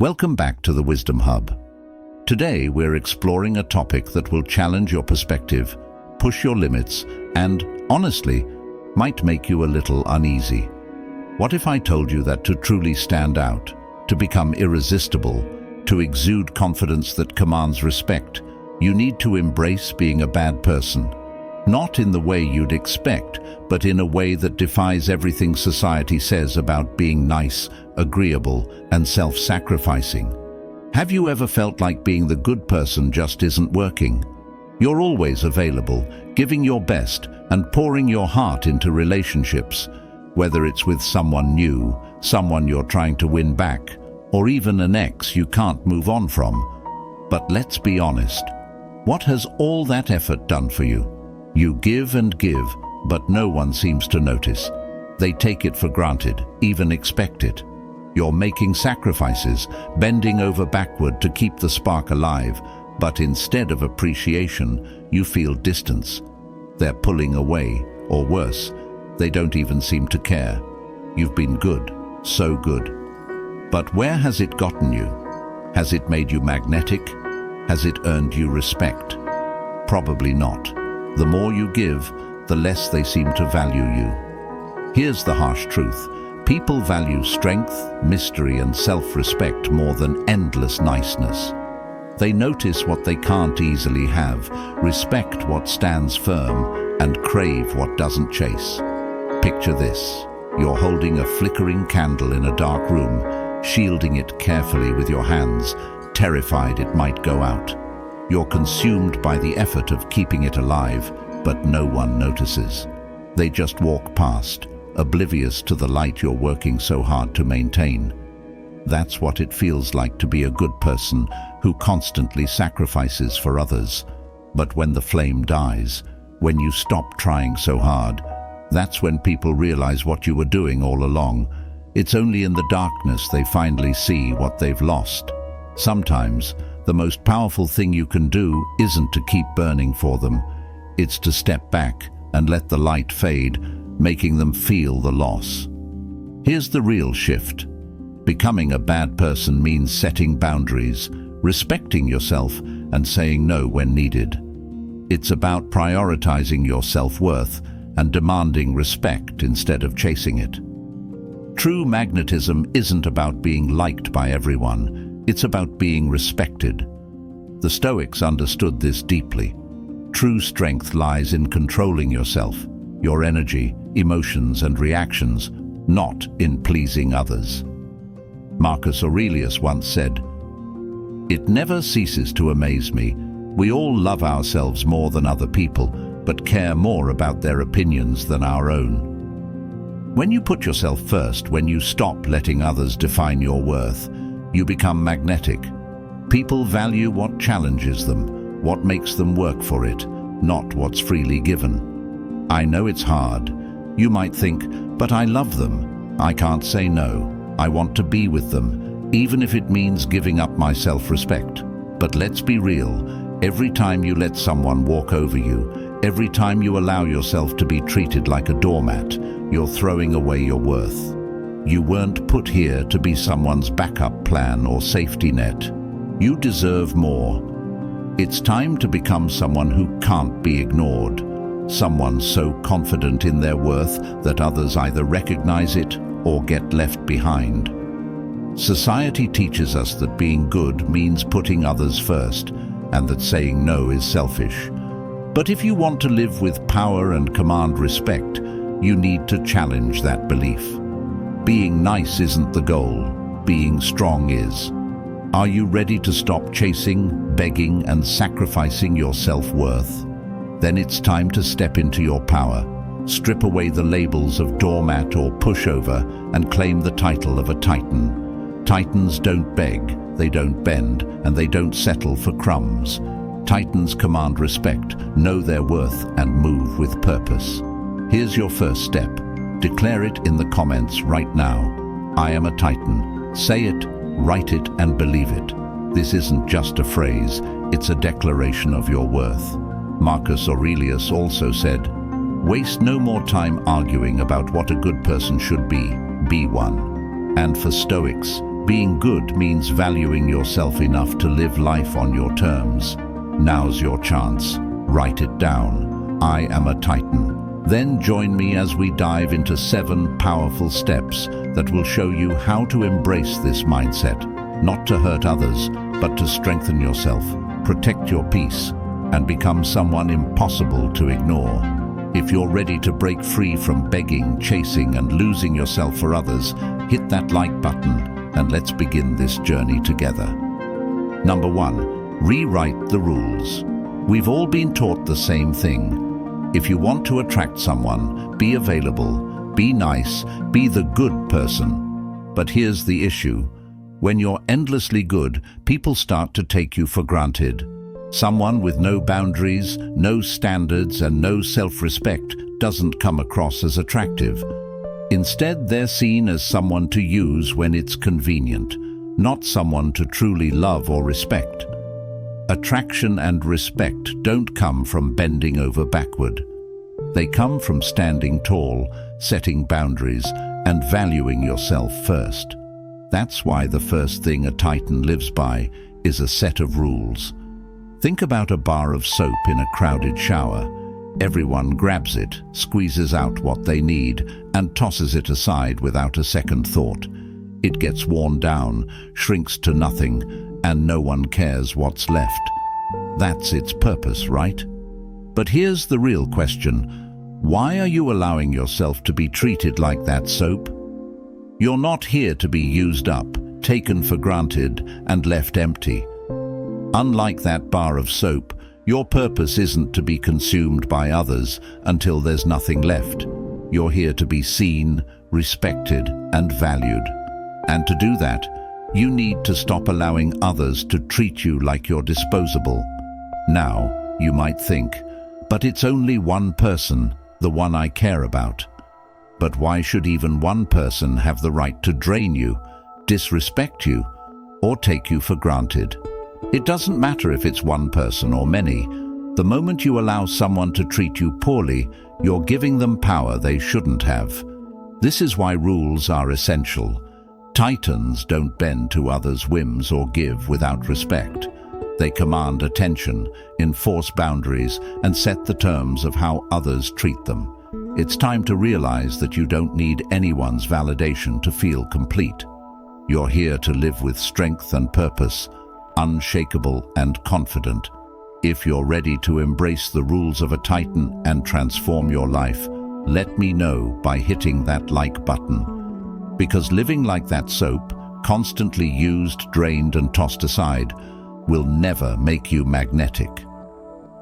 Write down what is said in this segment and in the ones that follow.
Welcome back to the Wisdom Hub. Today we're exploring a topic that will challenge your perspective, push your limits, and, honestly, might make you a little uneasy. What if I told you that to truly stand out, to become irresistible, to exude confidence that commands respect, you need to embrace being a bad person? Not in the way you'd expect, but in a way that defies everything society says about being nice, agreeable, and self-sacrificing. Have you ever felt like being the good person just isn't working? You're always available, giving your best and pouring your heart into relationships, whether it's with someone new, someone you're trying to win back, or even an ex you can't move on from. But let's be honest, what has all that effort done for you? You give and give, but no one seems to notice. They take it for granted, even expect it. You're making sacrifices, bending over backward to keep the spark alive, but instead of appreciation, you feel distance. They're pulling away, or worse, they don't even seem to care. You've been good, so good. But where has it gotten you? Has it made you magnetic? Has it earned you respect? Probably not. The more you give, the less they seem to value you. Here's the harsh truth. People value strength, mystery, and self-respect more than endless niceness. They notice what they can't easily have, respect what stands firm, and crave what doesn't chase. Picture this. You're holding a flickering candle in a dark room, shielding it carefully with your hands, terrified it might go out. You're consumed by the effort of keeping it alive, but no one notices. They just walk past, oblivious to the light you're working so hard to maintain. That's what it feels like to be a good person who constantly sacrifices for others. But when the flame dies, when you stop trying so hard, that's when people realize what you were doing all along. It's only in the darkness they finally see what they've lost. Sometimes, the most powerful thing you can do isn't to keep burning for them. It's to step back and let the light fade, making them feel the loss. Here's the real shift. Becoming a bad person means setting boundaries, respecting yourself, and saying no when needed. It's about prioritizing your self-worth and demanding respect instead of chasing it. True magnetism isn't about being liked by everyone. It's about being respected. The Stoics understood this deeply. True strength lies in controlling yourself, your energy, emotions, and reactions, not in pleasing others. Marcus Aurelius once said, "It never ceases to amaze me. We all love ourselves more than other people, but care more about their opinions than our own." When you put yourself first, when you stop letting others define your worth, you become magnetic. People value what challenges them, what makes them work for it, not what's freely given. I know it's hard. You might think, but I love them. I can't say no. I want to be with them, even if it means giving up my self-respect. But let's be real. Every time you let someone walk over you, every time you allow yourself to be treated like a doormat, you're throwing away your worth. You weren't put here to be someone's backup plan or safety net. You deserve more. It's time to become someone who can't be ignored. Someone so confident in their worth that others either recognize it or get left behind. Society teaches us that being good means putting others first, and that saying no is selfish. But if you want to live with power and command respect, you need to challenge that belief. Being nice isn't the goal, being strong is. Are you ready to stop chasing, begging, and sacrificing your self-worth? Then it's time to step into your power. Strip away the labels of doormat or pushover and claim the title of a titan. Titans don't beg, they don't bend, and they don't settle for crumbs. Titans command respect, know their worth, and move with purpose. Here's your first step. Declare it in the comments right now. I am a Titan. Say it, write it, and believe it. This isn't just a phrase, it's a declaration of your worth. Marcus Aurelius also said, "Waste no more time arguing about what a good person should be one." And for Stoics, Being good means valuing yourself enough to live life on your terms. Now's your chance. Write it down. I am a Titan. Then join me as we dive into 7 powerful steps that will show you how to embrace this mindset, not to hurt others, but to strengthen yourself, protect your peace, and become someone impossible to ignore. If you're ready to break free from begging, chasing, and losing yourself for others, hit that like button and let's begin this journey together. Number 1, rewrite the rules. We've all been taught the same thing. If you want to attract someone, be available, be nice, be the good person. But here's the issue. When you're endlessly good, people start to take you for granted. Someone with no boundaries, no standards, and no self-respect doesn't come across as attractive. Instead, they're seen as someone to use when it's convenient, not someone to truly love or respect. Attraction and respect don't come from bending over backward. They come from standing tall, setting boundaries, and valuing yourself first. That's why the first thing a Titan lives by is a set of rules. Think about a bar of soap in a crowded shower. Everyone grabs it, squeezes out what they need, and tosses it aside without a second thought. It gets worn down, shrinks to nothing, and no one cares what's left. That's its purpose, right? But here's the real question. Why are you allowing yourself to be treated like that soap? You're not here to be used up, taken for granted, and left empty. Unlike that bar of soap, your purpose isn't to be consumed by others until there's nothing left. You're here to be seen, respected, and valued. And to do that, you need to stop allowing others to treat you like you're disposable. Now, you might think, but it's only one person, the one I care about. But why should even one person have the right to drain you, disrespect you, or take you for granted? It doesn't matter if it's one person or many. The moment you allow someone to treat you poorly, you're giving them power they shouldn't have. This is why rules are essential. Titans don't bend to others' whims or give without respect. They command attention, enforce boundaries, and set the terms of how others treat them. It's time to realize that you don't need anyone's validation to feel complete. You're here to live with strength and purpose, unshakable and confident. If you're ready to embrace the rules of a Titan and transform your life, let me know by hitting that like button. Because living like that soap, constantly used, drained, and tossed aside, will never make you magnetic.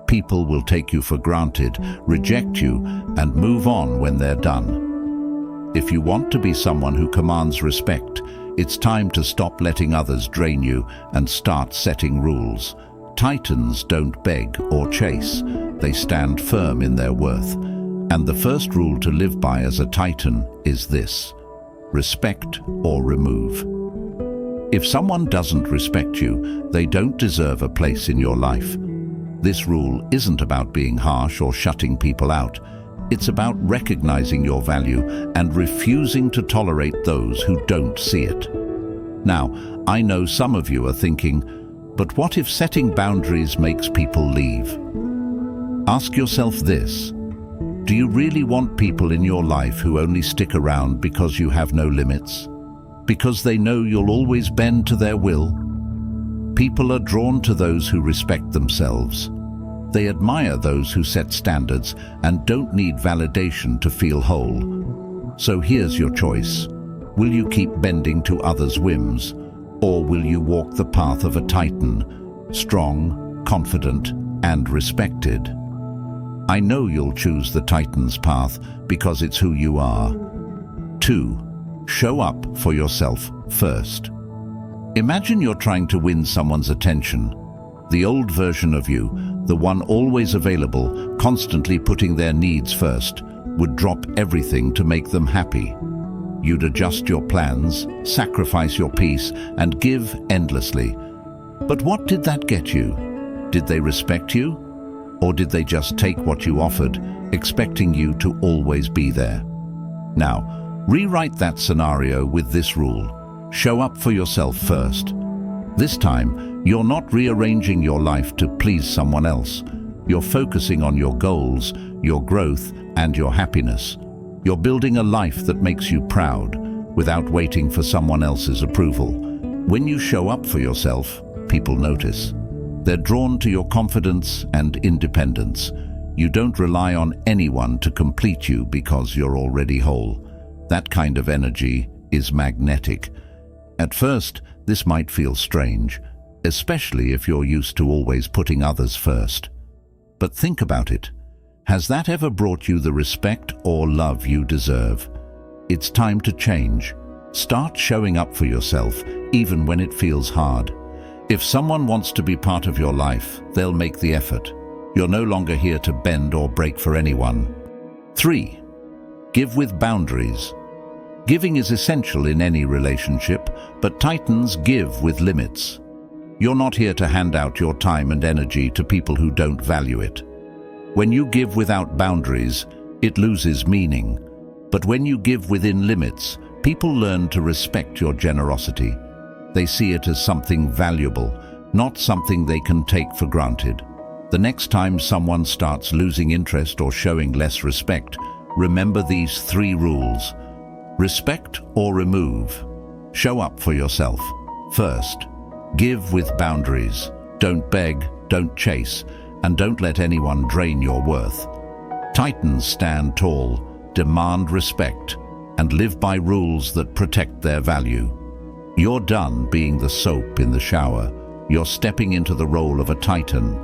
People will take you for granted, reject you, and move on when they're done. If you want to be someone who commands respect, it's time to stop letting others drain you and start setting rules. Titans don't beg or chase. They stand firm in their worth. And the first rule to live by as a Titan is this: respect or remove. If someone doesn't respect you, they don't deserve a place in your life. This rule isn't about being harsh or shutting people out. It's about recognizing your value and refusing to tolerate those who don't see it. Now, I know some of you are thinking, but what if setting boundaries makes people leave? Ask yourself this: do you really want people in your life who only stick around because you have no limits? Because they know you'll always bend to their will? People are drawn to those who respect themselves. They admire those who set standards and don't need validation to feel whole. So here's your choice. Will you keep bending to others' whims, or will you walk the path of a Titan, strong, confident, and respected? I know you'll choose the Titan's path because it's who you are. 2. Show up for yourself first. Imagine you're trying to win someone's attention. The old version of you, the one always available, constantly putting their needs first, would drop everything to make them happy. You'd adjust your plans, sacrifice your peace, and give endlessly. But what did that get you? Did they respect you? Or did they just take what you offered, expecting you to always be there? Now, rewrite that scenario with this rule. Show up for yourself first. This time, you're not rearranging your life to please someone else. You're focusing on your goals, your growth, and your happiness. You're building a life that makes you proud, without waiting for someone else's approval. When you show up for yourself, people notice. They're drawn to your confidence and independence. You don't rely on anyone to complete you because you're already whole. That kind of energy is magnetic. At first, this might feel strange, especially if you're used to always putting others first. But think about it. Has that ever brought you the respect or love you deserve? It's time to change. Start showing up for yourself, even when it feels hard. If someone wants to be part of your life, they'll make the effort. You're no longer here to bend or break for anyone. 3. Give with boundaries. Giving is essential in any relationship, but Titans give with limits. You're not here to hand out your time and energy to people who don't value it. When you give without boundaries, it loses meaning. But when you give within limits, people learn to respect your generosity. They see it as something valuable, not something they can take for granted. The next time someone starts losing interest or showing less respect, remember these 3 rules. Respect or remove. Show up for yourself. First, give with boundaries. Don't beg, don't chase, and don't let anyone drain your worth. Titans stand tall, demand respect, and live by rules that protect their value. You're done being the soap in the shower. You're stepping into the role of a Titan.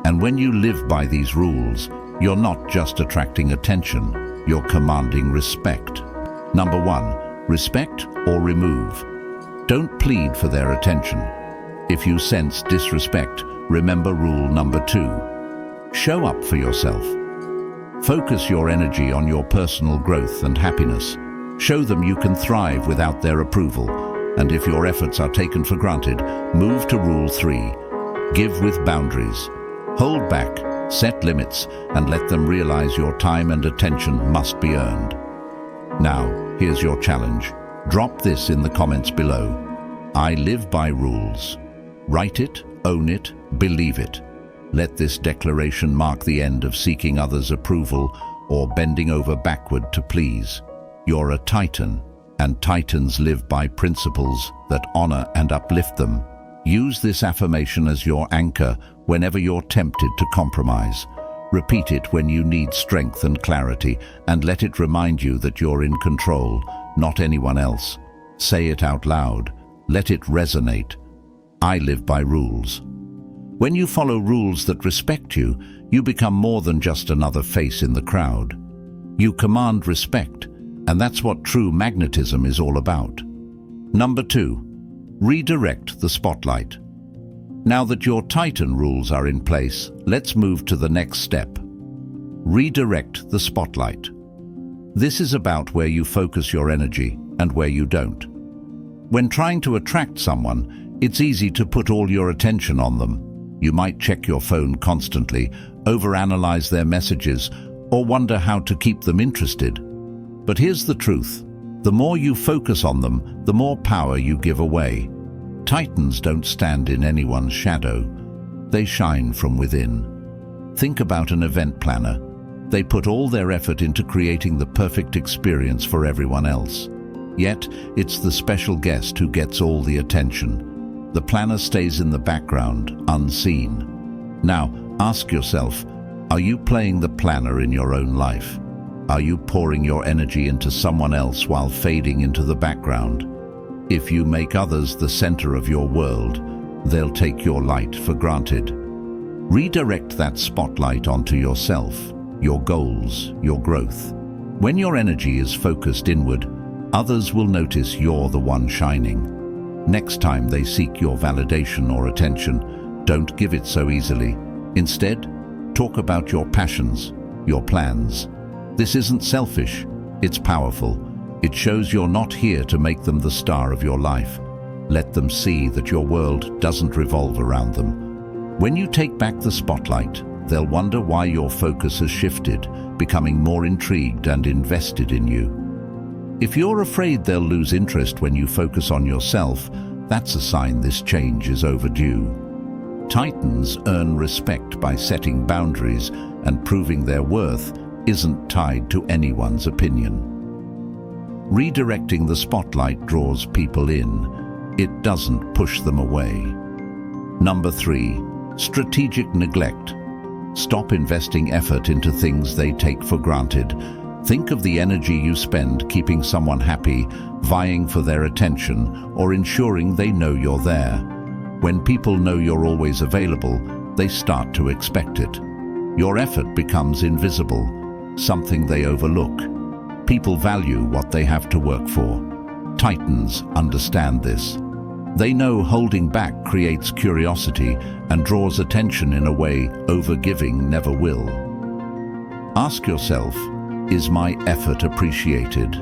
And when you live by these rules, you're not just attracting attention, you're commanding respect. Number 1, respect or remove. Don't plead for their attention. If you sense disrespect, remember rule number 2. Show up for yourself. Focus your energy on your personal growth and happiness. Show them you can thrive without their approval. And if your efforts are taken for granted, move to rule 3. Give with boundaries. Hold back, set limits, and let them realize your time and attention must be earned. Now, here's your challenge. Drop this in the comments below. I live by rules. Write it, own it, believe it. Let this declaration mark the end of seeking others' approval or bending over backward to please. You're a Titan, and Titans live by principles that honor and uplift them. Use this affirmation as your anchor whenever you're tempted to compromise. Repeat it when you need strength and clarity, and let it remind you that you're in control, not anyone else. Say it out loud. Let it resonate. I live by rules. When you follow rules that respect you, you become more than just another face in the crowd. You command respect, and that's what true magnetism is all about. Number 2, redirect the spotlight. Now that your Titan rules are in place, let's move to the next step. Redirect the spotlight. This is about where you focus your energy and where you don't. When trying to attract someone, it's easy to put all your attention on them. You might check your phone constantly, overanalyze their messages, or wonder how to keep them interested. But here's the truth. The more you focus on them, the more power you give away. Titans don't stand in anyone's shadow. They shine from within. Think about an event planner. They put all their effort into creating the perfect experience for everyone else. Yet, it's the special guest who gets all the attention. The planner stays in the background, unseen. Now, ask yourself, are you playing the planner in your own life? Are you pouring your energy into someone else while fading into the background? If you make others the center of your world, they'll take your light for granted. Redirect that spotlight onto yourself, your goals, your growth. When your energy is focused inward, others will notice you're the one shining. Next time they seek your validation or attention, don't give it so easily. Instead, talk about your passions, your plans. This isn't selfish, it's powerful. It shows you're not here to make them the star of your life. Let them see that your world doesn't revolve around them. When you take back the spotlight, they'll wonder why your focus has shifted, becoming more intrigued and invested in you. If you're afraid they'll lose interest when you focus on yourself, that's a sign this change is overdue. Titans earn respect by setting boundaries, and proving their worth isn't tied to anyone's opinion. Redirecting the spotlight draws people in. It doesn't push them away. Number 3, strategic neglect. Stop investing effort into things they take for granted. Think of the energy you spend keeping someone happy, vying for their attention, or ensuring they know you're there. When people know you're always available, they start to expect it. Your effort becomes invisible, something they overlook. People value what they have to work for. Titans understand this. They know holding back creates curiosity and draws attention in a way overgiving never will. Ask yourself, is my effort appreciated?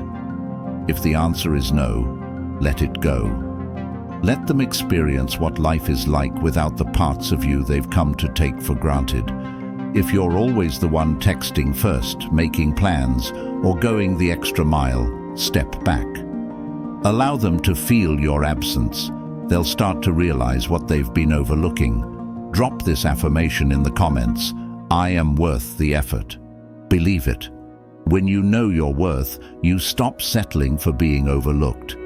If the answer is no, let it go. Let them experience what life is like without the parts of you they've come to take for granted. If you're always the one texting first, making plans, or going the extra mile, step back. Allow them to feel your absence. They'll start to realize what they've been overlooking. Drop this affirmation in the comments. I am worth the effort. Believe it. When you know your worth, you stop settling for being overlooked.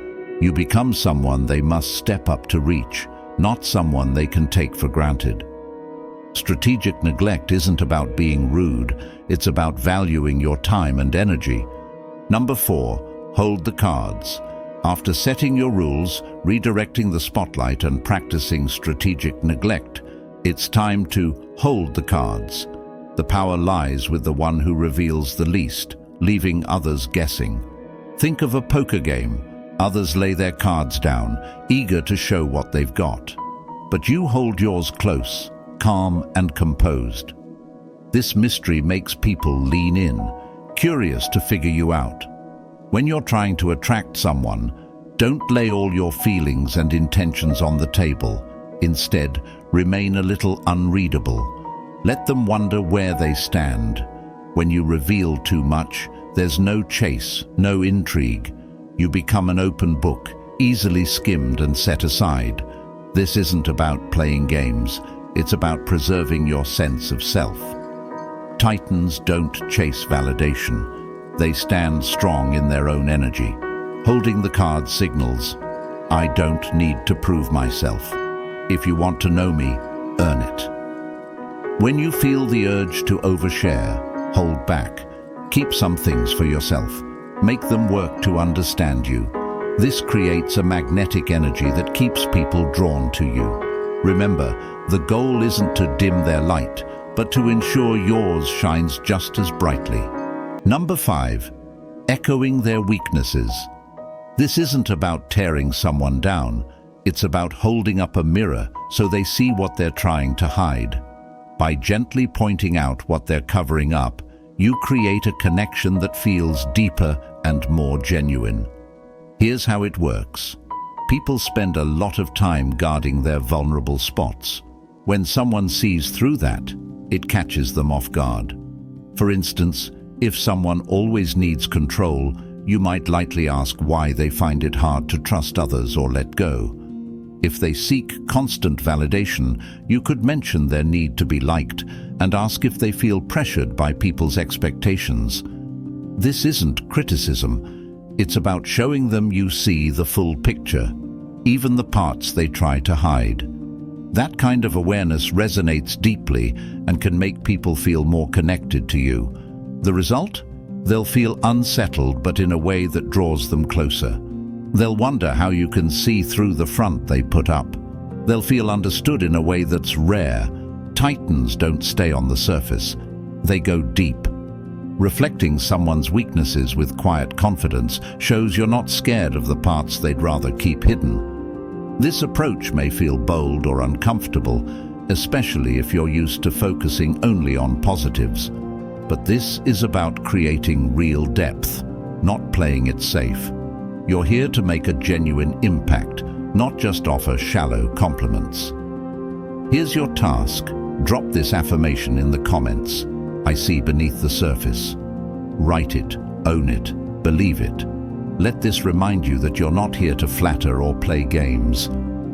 You become someone they must step up to reach, not someone they can take for granted. Strategic neglect isn't about being rude, it's about valuing your time and energy. Number 4, hold the cards. After setting your rules, redirecting the spotlight, and practicing strategic neglect, it's time to hold the cards. The power lies with the one who reveals the least, leaving others guessing. Think of a poker game. Others lay their cards down, eager to show what they've got. But you hold yours close, calm and composed. This mystery makes people lean in, curious to figure you out. When you're trying to attract someone, don't lay all your feelings and intentions on the table. Instead, remain a little unreadable. Let them wonder where they stand. When you reveal too much, there's no chase, no intrigue. You become an open book, easily skimmed and set aside. This isn't about playing games, it's about preserving your sense of self. Titans don't chase validation. They stand strong in their own energy. Holding the card signals, I don't need to prove myself. If you want to know me, earn it. When you feel the urge to overshare, hold back. Keep some things for yourself. Make them work to understand you. This creates a magnetic energy that keeps people drawn to you. Remember, the goal isn't to dim their light, but to ensure yours shines just as brightly. Number 5, echoing their weaknesses. This isn't about tearing someone down. It's about holding up a mirror so they see what they're trying to hide. By gently pointing out what they're covering up, you create a connection that feels deeper and more genuine. Here's how it works. People spend a lot of time guarding their vulnerable spots. When someone sees through that, it catches them off guard. For instance, if someone always needs control, you might lightly ask why they find it hard to trust others or let go. If they seek constant validation, you could mention their need to be liked and ask if they feel pressured by people's expectations. This isn't criticism. It's about showing them you see the full picture, even the parts they try to hide. That kind of awareness resonates deeply and can make people feel more connected to you. The result? They'll feel unsettled, but in a way that draws them closer. They'll wonder how you can see through the front they put up. They'll feel understood in a way that's rare. Titans don't stay on the surface. They go deep. Reflecting someone's weaknesses with quiet confidence shows you're not scared of the parts they'd rather keep hidden. This approach may feel bold or uncomfortable, especially if you're used to focusing only on positives. But this is about creating real depth, not playing it safe. You're here to make a genuine impact, not just offer shallow compliments. Here's your task. Drop this affirmation in the comments. I see beneath the surface. Write it, own it, believe it. Let this remind you that you're not here to flatter or play games.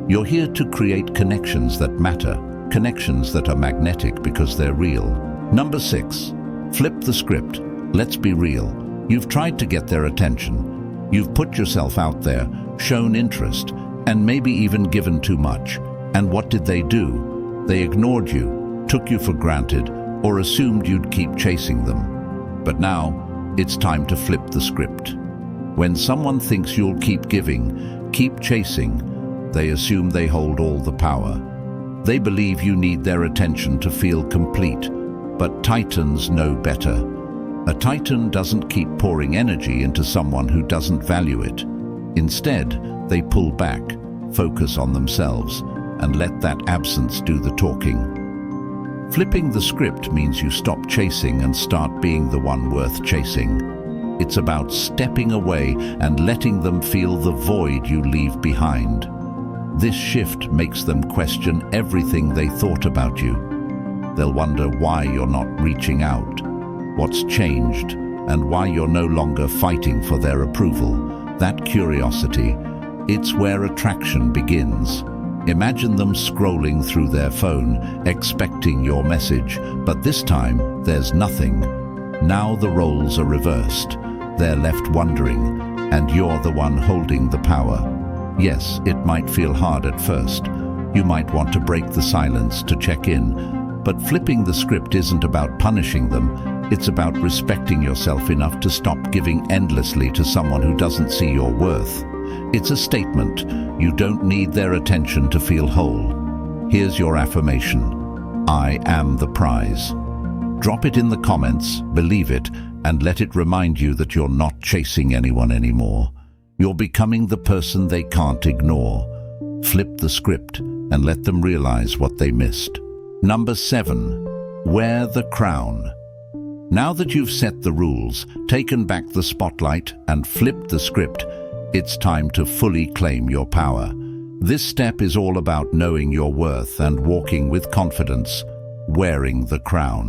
You're here to create connections that matter, connections that are magnetic because they're real. Number 6. Flip the script. Let's be real. You've tried to get their attention. You've put yourself out there, shown interest, and maybe even given too much. And what did they do? They ignored you, took you for granted, or assumed you'd keep chasing them. But now, it's time to flip the script. When someone thinks you'll keep giving, keep chasing, they assume they hold all the power. They believe you need their attention to feel complete, but Titans know better. A Titan doesn't keep pouring energy into someone who doesn't value it. Instead, they pull back, focus on themselves, and let that absence do the talking. Flipping the script means you stop chasing and start being the one worth chasing. It's about stepping away and letting them feel the void you leave behind. This shift makes them question everything they thought about you. They'll wonder why you're not reaching out, what's changed, and why you're no longer fighting for their approval. That curiosity, it's where attraction begins. Imagine them scrolling through their phone, expecting your message, but this time there's nothing. Now the roles are reversed. They're left wondering, and you're the one holding the power. Yes, it might feel hard at first. You might want to break the silence to check in, but flipping the script isn't about punishing them. It's about respecting yourself enough to stop giving endlessly to someone who doesn't see your worth. It's a statement. You don't need their attention to feel whole. Here's your affirmation. I am the prize. Drop it in the comments, believe it, and let it remind you that you're not chasing anyone anymore. You're becoming the person they can't ignore. Flip the script and let them realize what they missed. Number 7. Wear the crown. Now that you've set the rules, taken back the spotlight, and flipped the script, it's time to fully claim your power. This step is all about knowing your worth and walking with confidence, wearing the crown.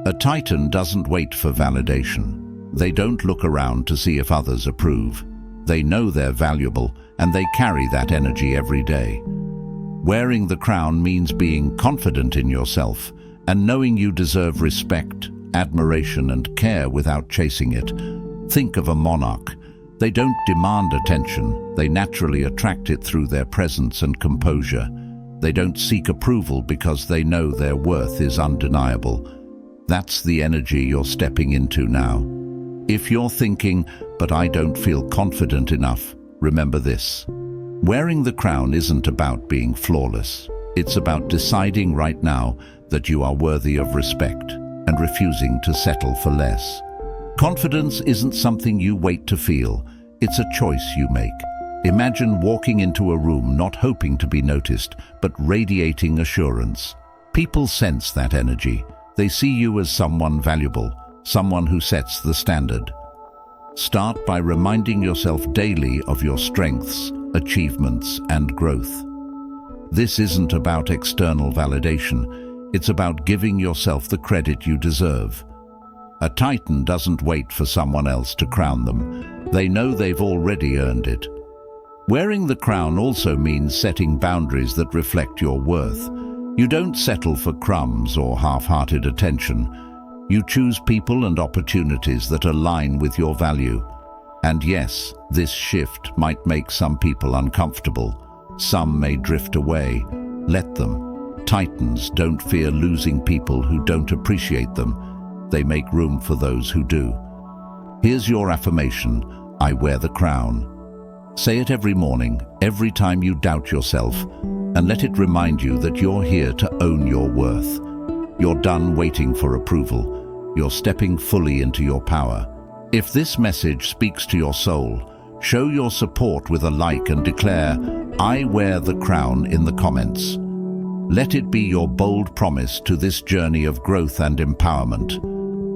A Titan doesn't wait for validation. They don't look around to see if others approve. They know they're valuable, and they carry that energy every day. Wearing the crown means being confident in yourself and knowing you deserve respect, admiration, and care without chasing it. Think of a monarch. They don't demand attention. They naturally attract it through their presence and composure. They don't seek approval because they know their worth is undeniable. That's the energy you're stepping into now. If you're thinking, but I don't feel confident enough, remember this. Wearing the crown isn't about being flawless. It's about deciding right now that you are worthy of respect and refusing to settle for less. Confidence isn't something you wait to feel. It's a choice you make. Imagine walking into a room not hoping to be noticed, but radiating assurance. People sense that energy. They see you as someone valuable, someone who sets the standard. Start by reminding yourself daily of your strengths, achievements, and growth. This isn't about external validation. It's about giving yourself the credit you deserve. A Titan doesn't wait for someone else to crown them. They know they've already earned it. Wearing the crown also means setting boundaries that reflect your worth. You don't settle for crumbs or half-hearted attention. You choose people and opportunities that align with your value. And yes, this shift might make some people uncomfortable. Some may drift away. Let them. Titans don't fear losing people who don't appreciate them. They make room for those who do. Here's your affirmation. I wear the crown. Say it every morning, every time you doubt yourself, and let it remind you that you're here to own your worth. You're done waiting for approval. You're stepping fully into your power. If this message speaks to your soul, show your support with a like and declare, I wear the crown in the comments. Let it be your bold promise to this journey of growth and empowerment.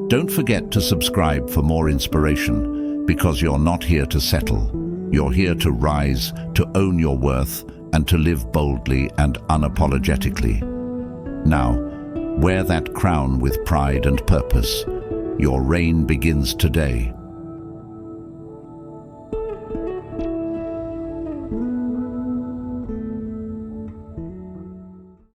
Don't forget to subscribe for more inspiration, because you're not here to settle. You're here to rise, to own your worth, and to live boldly and unapologetically. Now, wear that crown with pride and purpose. Your reign begins today.